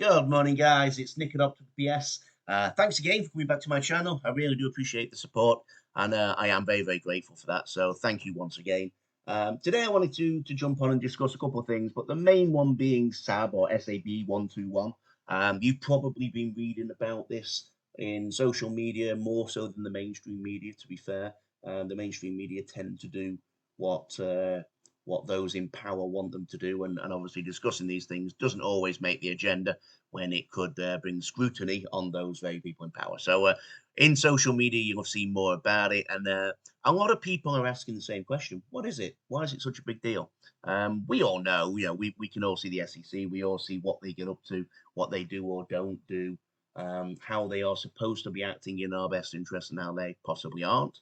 Good morning, guys. It's Nick at OptiPS. Thanks again for coming back to my channel. I really do appreciate the support, and I am very, very grateful for that. So thank you once again. Today I wanted to jump on and discuss a couple of things, but the main one being SAB or SAB 121. You've probably been reading about this in social media more so than the mainstream media, to be fair. The mainstream media tend to do what what those in power want them to do, and obviously discussing these things doesn't always make the agenda when it could bring scrutiny on those very people in power. So in social media, you'll see more about it, and a lot of people are asking the same question: What is it? Why is it such a big deal? We all know, we can all see the SEC, we all see what they get up to, what they do or don't do, how they are supposed to be acting in our best interest, and how they possibly aren't.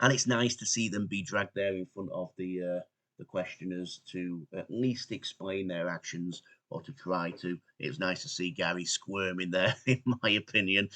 And it's nice to see them be dragged there in front of the questioners to at least explain their actions or to try to. It was nice to see Gary squirming there, in my opinion,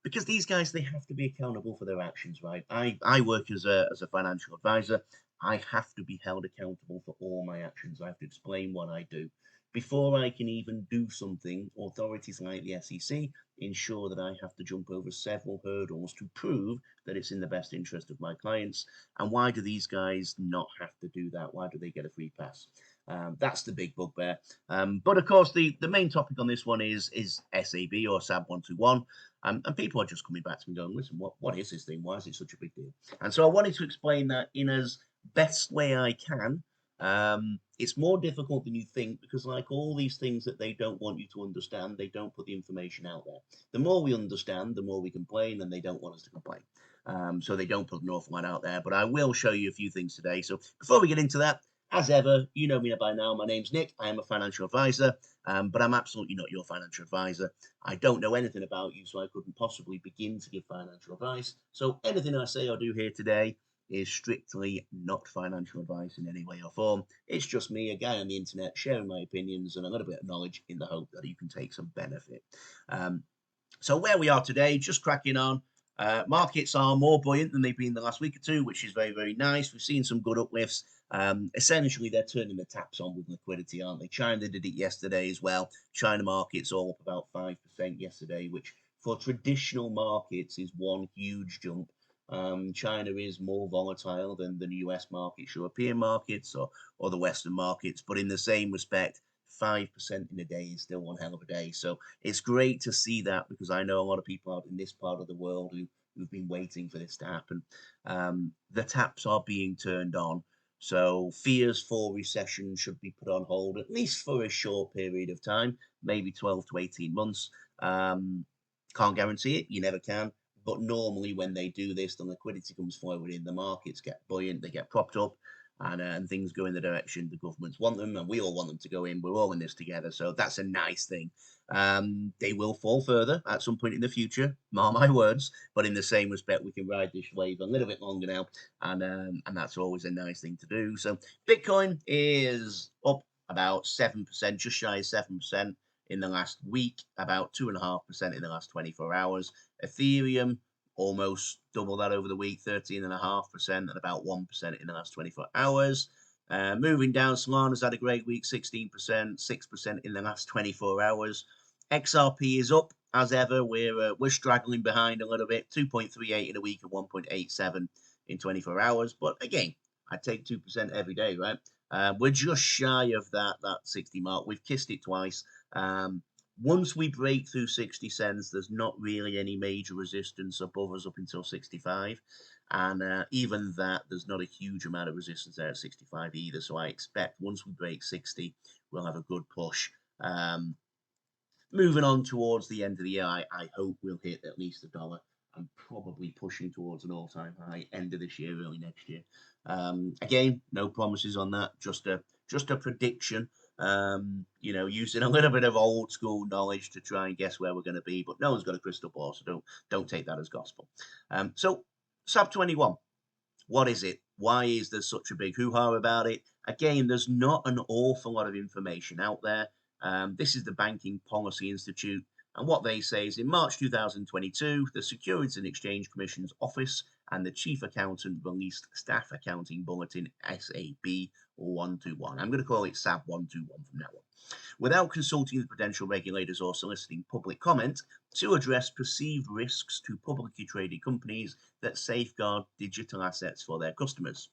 because these guys, they have to be accountable for their actions, right? I work as a financial advisor. I have to be held accountable for all my actions. I have to explain what I do. Before I can even do something, authorities like the SEC ensure that I have to jump over several hurdles to prove that it's in the best interest of my clients. And why do these guys not have to do that? Why do they get a free pass? That's the big bugbear. But of course, the main topic on this one is SAB or SAB 121. And people are just coming back to me going, listen, what is this thing? Why is it such a big deal? And so I wanted to explain that in as best way I can. It's more difficult than you think because, like all these things that they don't want you to understand, they don't put the information out there. The more we understand, the more we complain, and they don't want us to complain. So they don't put an awful lot out there. But I will show you a few things today. So before we get into that, as ever, you know me by now. My name's Nick. I am a financial advisor, but I'm absolutely not your financial advisor. I don't know anything about you, so I couldn't possibly begin to give financial advice. So anything I say or do here today is strictly not financial advice in any way or form. It's just me, a guy on the internet, sharing my opinions and a little bit of knowledge in the hope that you can take some benefit. So where we are today, just cracking on. Markets are more buoyant than they've been the last week or two, which is very, very nice. We've seen some good uplifts. Essentially, they're turning the taps on with liquidity, aren't they? China did it yesterday as well. China markets all up about 5% yesterday, which for traditional markets is one huge jump. China is more volatile than the US markets, European markets, or the Western markets, but in the same respect, 5% in a day is still one hell of a day. So it's great to see that because I know a lot of people out in this part of the world who've been waiting for this to happen. The taps are being turned on. So fears for recession should be put on hold, at least for a short period of time, maybe 12 to 18 months. Can't guarantee it, you never can. But normally when they do this, the liquidity comes forward in, the markets get buoyant, they get propped up, and things go in the direction the governments want them, and we all want them to go in. We're all in this together, so that's a nice thing. They will fall further at some point in the future, mark my words, but in the same respect, we can ride this wave a little bit longer now, and that's always a nice thing to do. So Bitcoin is up about 7%, just shy of 7% in the last week, about 2.5% in the last 24 hours. Ethereum, almost double that over the week, 13.5%, and about 1% in the last 24 hours. Moving down, Solana's had a great week, 16%, 6% in the last 24 hours. XRP is up, as ever. We're straggling behind a little bit, 2.38 in a week and 1.87 in 24 hours. But again, I take 2% every day, right? We're just shy of that 60 mark. We've kissed it twice. Once we break through 60 cents, there's not really any major resistance above us up until 65. And even that, there's not a huge amount of resistance there at 65 either. So I expect once we break 60, we'll have a good push. Moving on towards the end of the year, I hope we'll hit at least $1 and probably pushing towards an all-time high end of this year, early next year. Again, no promises on that, just a prediction. Using a little bit of old school knowledge to try and guess where we're going to be, but no one's got a crystal ball, so don't take that as gospel. So SAB 21, what is it? Why is there such a big hoo-ha about it? Again, there's not an awful lot of information out there. This is the Banking Policy Institute, and what they say is in March 2022, the Securities and Exchange Commission's office and the Chief Accountant released Staff Accounting Bulletin SAB 121. I'm going to call it SAB 121 from now on. Without consulting the prudential regulators or soliciting public comment to address perceived risks to publicly traded companies that safeguard digital assets for their customers.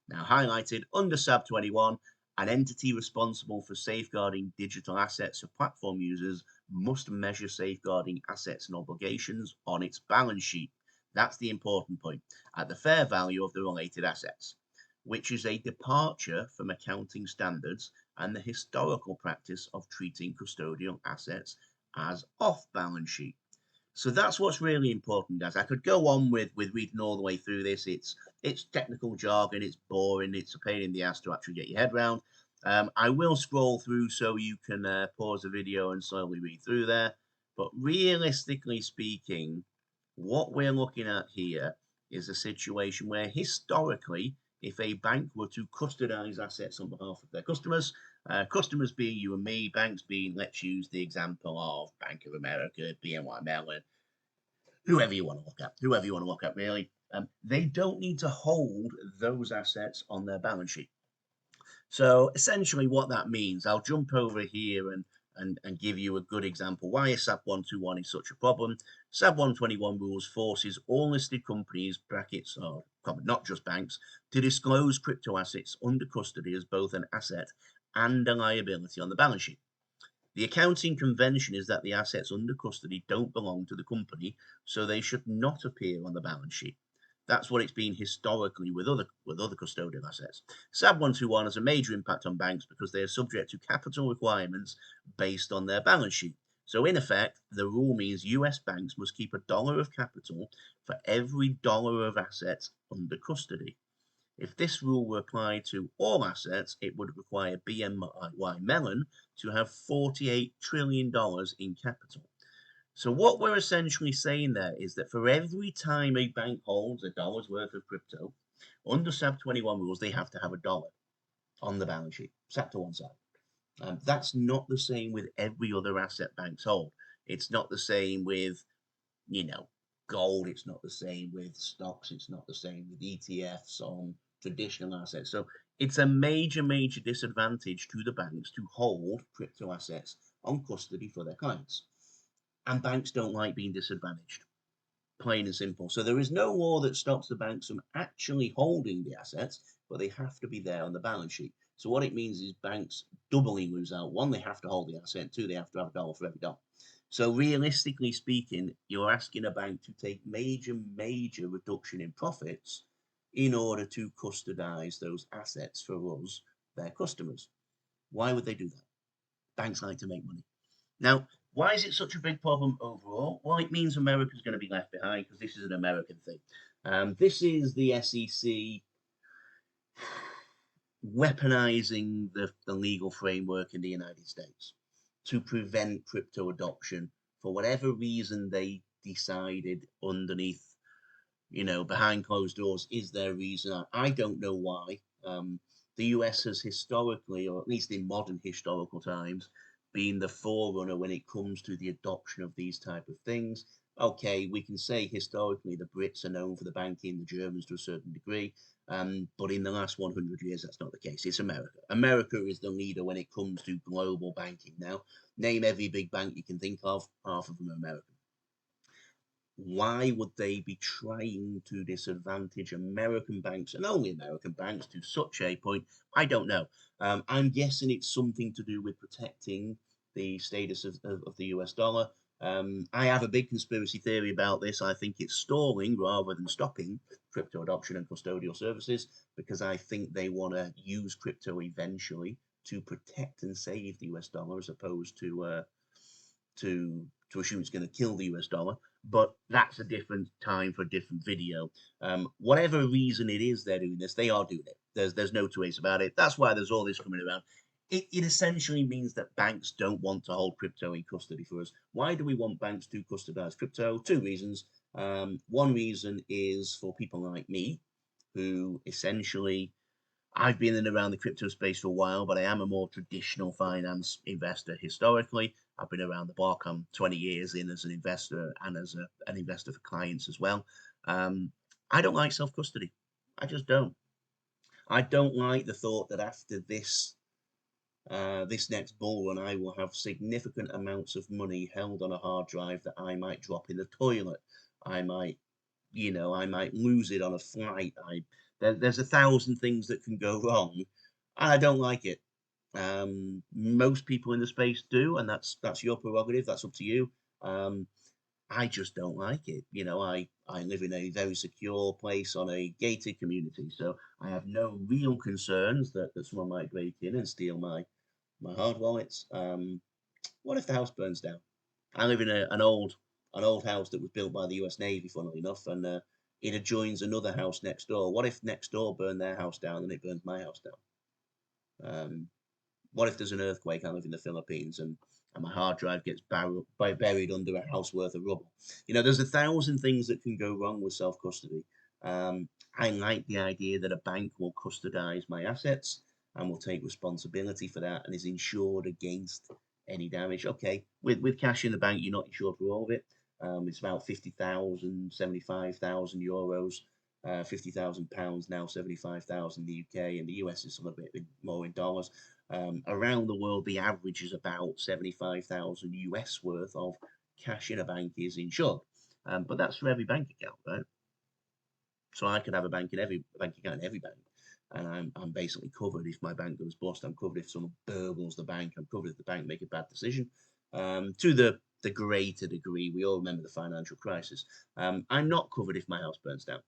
Now highlighted under SAB 21, an entity responsible for safeguarding digital assets of platform users must measure safeguarding assets and obligations on its balance sheet. That's the important point, at the fair value of the related assets, which is a departure from accounting standards and the historical practice of treating custodial assets as off-balance sheet. So that's what's really important, guys. I could go on with reading all the way through this. It's technical jargon, it's boring, it's a pain in the ass to actually get your head around. I will scroll through so you can pause the video and slowly read through there. But realistically speaking, what we're looking at here is a situation where historically, if a bank were to custodize assets on behalf of their customers, customers being you and me, banks being, let's use the example of Bank of America, BNY Mellon, whoever you want to look at really, they don't need to hold those assets on their balance sheet. So essentially what that means, I'll jump over here and give you a good example why a SAB 121 is such a problem. SAB 121 rules forces all listed companies, brackets, or not just banks, to disclose crypto assets under custody as both an asset and a liability on the balance sheet. The accounting convention is that the assets under custody don't belong to the company, so they should not appear on the balance sheet. That's what it's been historically with other custodial assets. SAB 121 has a major impact on banks because they are subject to capital requirements based on their balance sheet. So in effect, the rule means US banks must keep $1 of capital for every $1 of assets under custody. If this rule were applied to all assets, it would require BNY Mellon to have $48 trillion in capital. So what we're essentially saying there is that for every time a bank holds $1 worth of crypto, under SAB 21 rules, they have to have $1 on the balance sheet, set to one side. That's not the same with every other asset banks hold. It's not the same with, gold. It's not the same with stocks. It's not the same with ETFs on traditional assets. So it's a major, major disadvantage to the banks to hold crypto assets on custody for their clients. And banks don't like being disadvantaged, plain and simple. So there is no law that stops the banks from actually holding the assets, but they have to be there on the balance sheet. So what it means is banks doubly lose out. One, they have to hold the asset. Two, they have to have $1 for every $1. So realistically speaking, you're asking a bank to take major, major reduction in profits in order to custodize those assets for us, their customers. Why would they do that? Banks like to make money. Now, why is it such a big problem overall? Well, it means America's going to be left behind because this is an American thing. This is the SEC weaponizing the legal framework in the United States to prevent crypto adoption for whatever reason they decided underneath, behind closed doors is their reason. I don't know why. The US has historically, or at least in modern historical times, been the forerunner when it comes to the adoption of these type of things. Okay, we can say historically the Brits are known for the banking, the Germans to a certain degree, but in the last 100 years, that's not the case. It's America. America is the leader when it comes to global banking now. Name every big bank you can think of, half of them are American. Why would they be trying to disadvantage American banks and only American banks to such a point? I don't know. I'm guessing it's something to do with protecting the status of the US dollar. I have a big conspiracy theory about this. I think it's stalling rather than stopping crypto adoption and custodial services because I think they want to use crypto eventually to protect and save the US dollar as opposed to assume it's going to kill the US dollar. But that's a different time for a different video. Whatever reason it is they're doing this, they are doing it. There's no two ways about it. That's why there's all this coming around. It essentially means that banks don't want to hold crypto in custody for us. Why do we want banks to custodize crypto? Two reasons. One reason is for people like me, who essentially, I've been in and around the crypto space for a while, but I am a more traditional finance investor historically. I've been around the block. I'm 20 years in as an investor and as an investor for clients as well. I don't like self-custody. I just don't. I don't like the thought that after this next bull run, I will have significant amounts of money held on a hard drive that I might drop in the toilet. I might, I might lose it on a flight. There's 1,000 things that can go wrong. I don't like it. Most people in the space do, and that's your prerogative. That's up to you. I just don't like it. I live in a very secure place on a gated community, so I have no real concerns that someone might break in and steal my hard wallets. What if the house burns down? I live in an old house that was built by the U.S. Navy, funnily enough, and it adjoins another house next door. What if next door burned their house down and it burns my house down? What if there's an earthquake? I live in the Philippines and my hard drive gets buried under a house worth of rubble. There's 1,000 things that can go wrong with self-custody. I like the idea that a bank will custodize my assets and will take responsibility for that and is insured against any damage. Okay, with cash in the bank, you're not insured for all of it. It's about 50,000, 75,000 euros, £50,000 now, 75,000 in the UK, and the US is a little bit more in dollars. Around the world, the average is about 75,000 US worth of cash in a bank is insured. But that's for every bank account, right? So I could have a bank account in every bank, and I'm basically covered if my bank goes bust. I'm covered if someone burgles the bank. I'm covered if the bank make a bad decision. To the greater degree, we all remember the financial crisis. I'm not covered if my house burns down.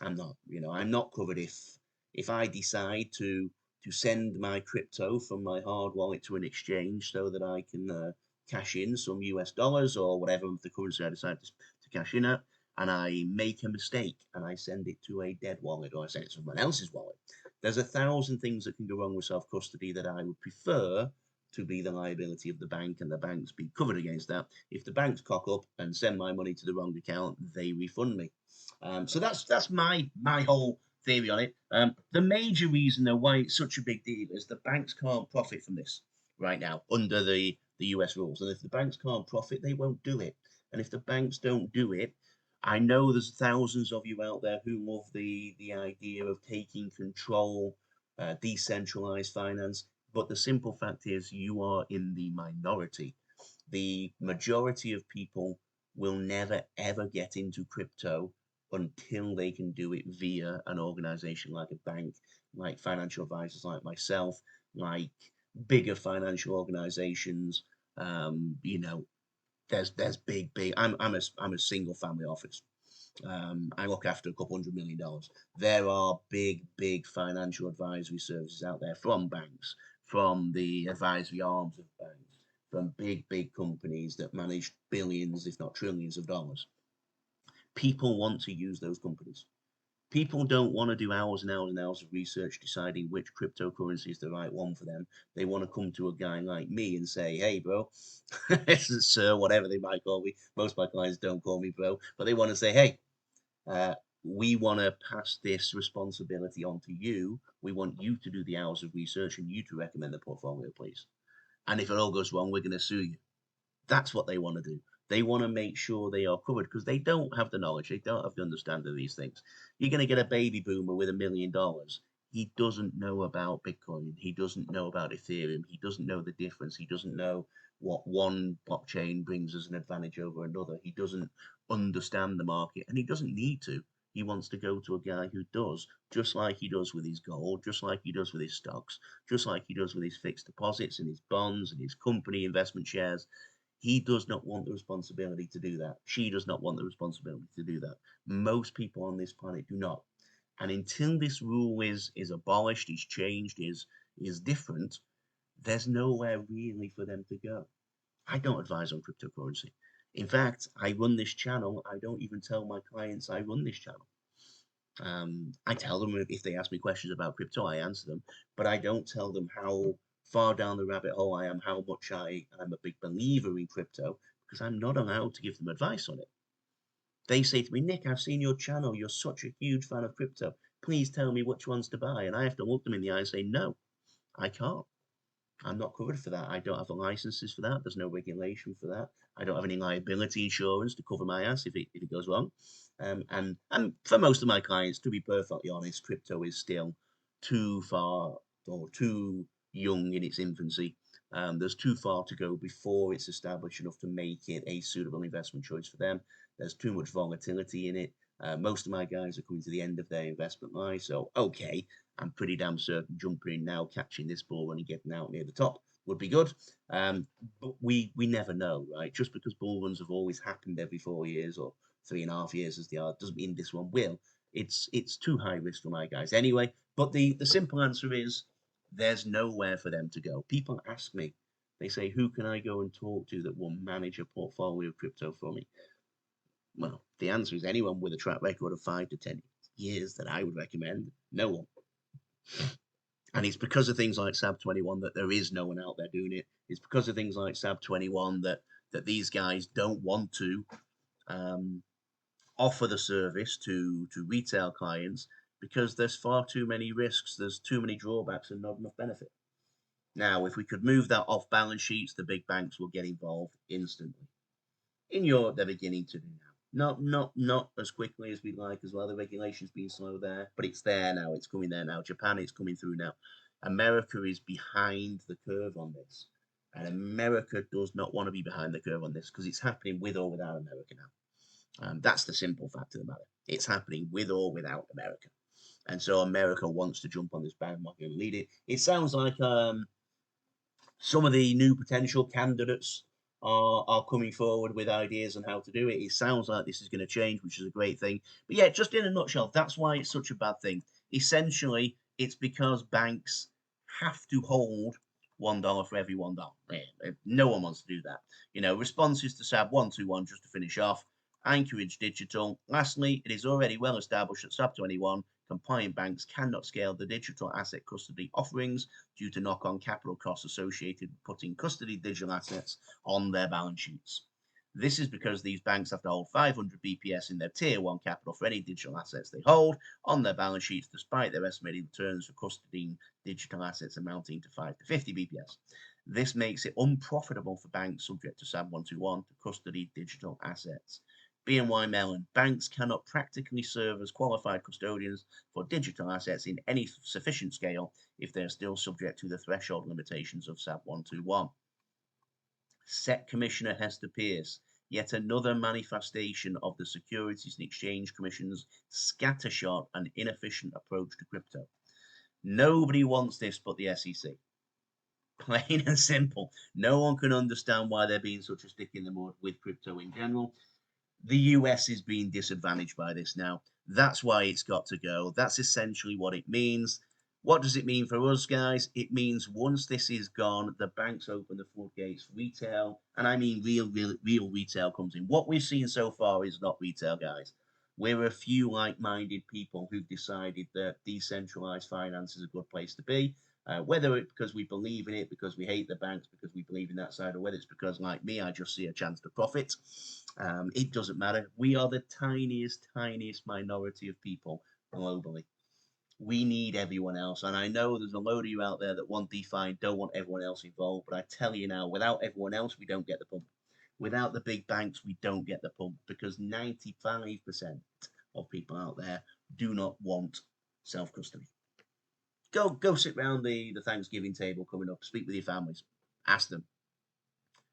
I'm not. I'm not covered if I decide to send my crypto from my hard wallet to an exchange so that I can cash in some US dollars or whatever the currency I decide to cash in at, and I make a mistake and I send it to a dead wallet or I send it to someone else's wallet. There's 1,000 things that can go wrong with self-custody that I would prefer to be the liability of the bank and the banks be covered against that. If the banks cock up and send my money to the wrong account, they refund me. So that's my whole theory on it. The major reason though why it's such a big deal is the banks can't profit from this right now under the US rules. And if the banks can't profit, they won't do it. And if the banks don't do it, I know there's thousands of you out there who love the idea of taking control, decentralized finance. But the simple fact is you are in the minority. The majority of people will never ever get into crypto until they can do it via an organization like a bank, like financial advisors like myself, like bigger financial organizations. There's big. I'm a single family office. I look after a couple $100 million. There are big financial advisory services out there from banks, from the advisory arms of banks, from big companies that manage billions, if not trillions of dollars. People want to use those companies. People don't want to do hours and hours and hours of research deciding which cryptocurrency is the right one for them. They want to come to a guy like me and say, hey, bro, sir, whatever they might call me. Most of my clients don't call me bro, but they want to say, hey, we want to pass this responsibility on to you. We want you to do the hours of research and you to recommend the portfolio, please. And if it all goes wrong, we're going to sue you. That's what they want to do. They want to make sure they are covered because they don't have the knowledge. They don't have the understanding of these things. You're going to get a baby boomer with $1 million. He doesn't know about Bitcoin. He doesn't know about Ethereum. He doesn't know the difference. He doesn't know what one blockchain brings as an advantage over another. He doesn't understand the market and he doesn't need to. He wants to go to a guy who does, just like he does with his gold, just like he does with his stocks, just like he does with his fixed deposits and his bonds and his company investment shares. He does not want the responsibility to do that. She does not want the responsibility to do that. Most people on this planet do not. And until this rule is abolished, is changed, is different, there's nowhere really for them to go. I don't advise on cryptocurrency. In fact, I run this channel. I don't even tell my clients I run this channel. I tell them if they ask me questions about crypto, I answer them, but I don't tell them how far down the rabbit hole I am, how much I'm a big believer in crypto, because I'm not allowed to give them advice on it. They say to me, Nick, I've seen your channel. You're such a huge fan of crypto. Please tell me which ones to buy. And I have to look them in the eye and say, no, I can't. I'm not covered for that. I don't have the licenses for that. There's no regulation for that. I don't have any liability insurance to cover my ass if it goes wrong. And for most of my clients, to be perfectly honest, crypto is still too far or too young in its infancy. There's too far to go before it's established enough to make it a suitable investment choice for them. There's too much volatility in it. Most of my guys are coming to the end of their investment life, so okay, I'm pretty damn certain jumping in now, catching this ball and getting out near the top would be good. But we never know, right? Just because bull runs have always happened every 4 years or 3.5 years as they are, doesn't mean this one will. It's too high risk for my guys anyway. But the simple answer is there's nowhere for them to go. People ask me, they say, who can I go and talk to that will manage a portfolio of crypto for me? Well, the answer is anyone with a track record of 5 to 10 years that I would recommend. No one. And it's because of things like SAB 21 that there is no one out there doing it. It's because of things like SAB 21 that these guys don't want to offer the service to retail clients, because there's far too many risks, there's too many drawbacks and not enough benefit. Now, if we could move that off balance sheets, the big banks will get involved instantly. In Europe, they're beginning to do now. Not as quickly as we'd like as well. The regulation's been slow there, but it's there now. It's coming there now. Japan, it's coming through now. America is behind the curve on this. And America does not want to be behind the curve on this because it's happening with or without America now. That's the simple fact of the matter. It's happening with or without America. And so America wants to jump on this bandwagon and lead it. It sounds like some of the new potential candidates are coming forward with ideas on how to do it. It sounds like this is going to change, which is a great thing. But yeah, just in a nutshell, that's why it's such a bad thing. Essentially, it's because banks have to hold $1 for every $1. No one wants to do that. You know, responses to SAB 121, just to finish off. Anchorage Digital. Lastly, it is already well established that SAB 21 compliant banks cannot scale the digital asset custody offerings due to knock-on capital costs associated with putting custody digital assets on their balance sheets. This is because these banks have to hold 500 BPS in their Tier 1 capital for any digital assets they hold on their balance sheets, despite their estimated returns for custodying digital assets amounting to 5 to 50 BPS. This makes it unprofitable for banks subject to SAB 121 to custody digital assets. BNY Mellon, banks cannot practically serve as qualified custodians for digital assets in any sufficient scale if they are still subject to the threshold limitations of SAB 121. SEC Commissioner Hester Peirce, yet another manifestation of the Securities and Exchange Commission's scattershot and inefficient approach to crypto. Nobody wants this but the SEC. Plain and simple. No one can understand why they're being such a stick in the mud with crypto in general. The US is being disadvantaged by this now. That's why it's got to go. That's essentially what it means. What does it mean for us, guys? It means once this is gone, the banks open the floodgates for retail. And I mean real retail comes in. What we've seen so far is not retail, guys. We're a few like-minded people who've decided that decentralized finance is a good place to be. Whether it's because we believe in it, because we hate the banks, because we believe in that side, or whether it's because, like me, I just see a chance to profit. It doesn't matter. We are the tiniest minority of people globally. We need everyone else. And I know there's a load of you out there that want DeFi, don't want everyone else involved. But I tell you now, without everyone else, we don't get the pump. Without the big banks, we don't get the pump, because 95% of people out there do not want self-custody. Go sit around the Thanksgiving table coming up, speak with your families, ask them,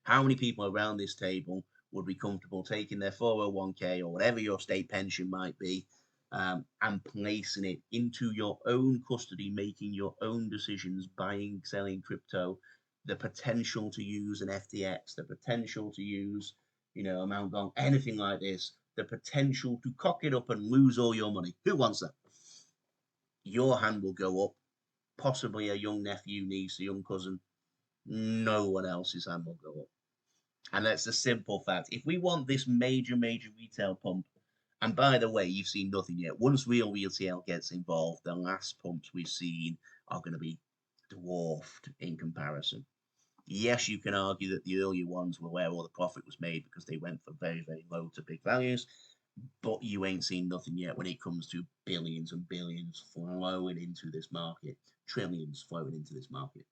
how many people around this table would be comfortable taking their 401k or whatever your state pension might be, and placing it into your own custody, making your own decisions, buying, selling crypto, the potential to use an FTX, the potential to use, a Mt. Gox, anything like this, the potential to cock it up and lose all your money. Who wants that? Your hand will go up. Possibly a young nephew, niece, a young cousin. No one else's hand will go up. And that's the simple fact. If we want this major retail pump, and by the way, you've seen nothing yet. Once real retail gets involved, the last pumps we've seen are going to be dwarfed in comparison. Yes, you can argue that the earlier ones were where all the profit was made because they went from very low to big values. But you ain't seen nothing yet when it comes to billions and billions flowing into this market, trillions flowing into this market.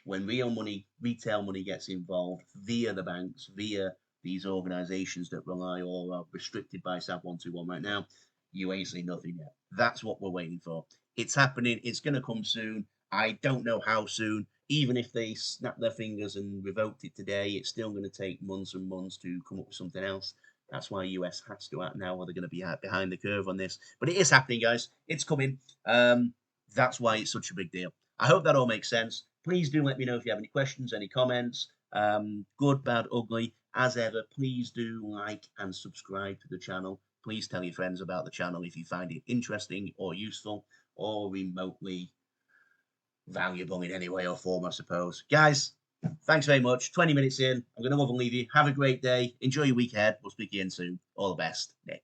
When real money, retail money gets involved via the banks, via these organizations that rely or are restricted by SAB 121 right now, you ain't seen nothing yet. That's what we're waiting for. It's happening. It's going to come soon. I don't know how soon. Even if they snap their fingers and revoked it today, it's still going to take months and months to come up with something else. That's why US has to act now, or they're going to be behind the curve on this. But it is happening, guys. It's coming. That's why it's such a big deal. I hope that all makes sense. Please do let me know if you have any questions, any comments, good, bad, ugly. As ever, please do like and subscribe to the channel. Please tell your friends about the channel if you find it interesting or useful or remotely valuable in any way or form, I suppose. Guys, thanks very much. 20 minutes in. I'm going to love and leave you. Have a great day. Enjoy your week ahead. We'll speak again soon. All the best. Nick.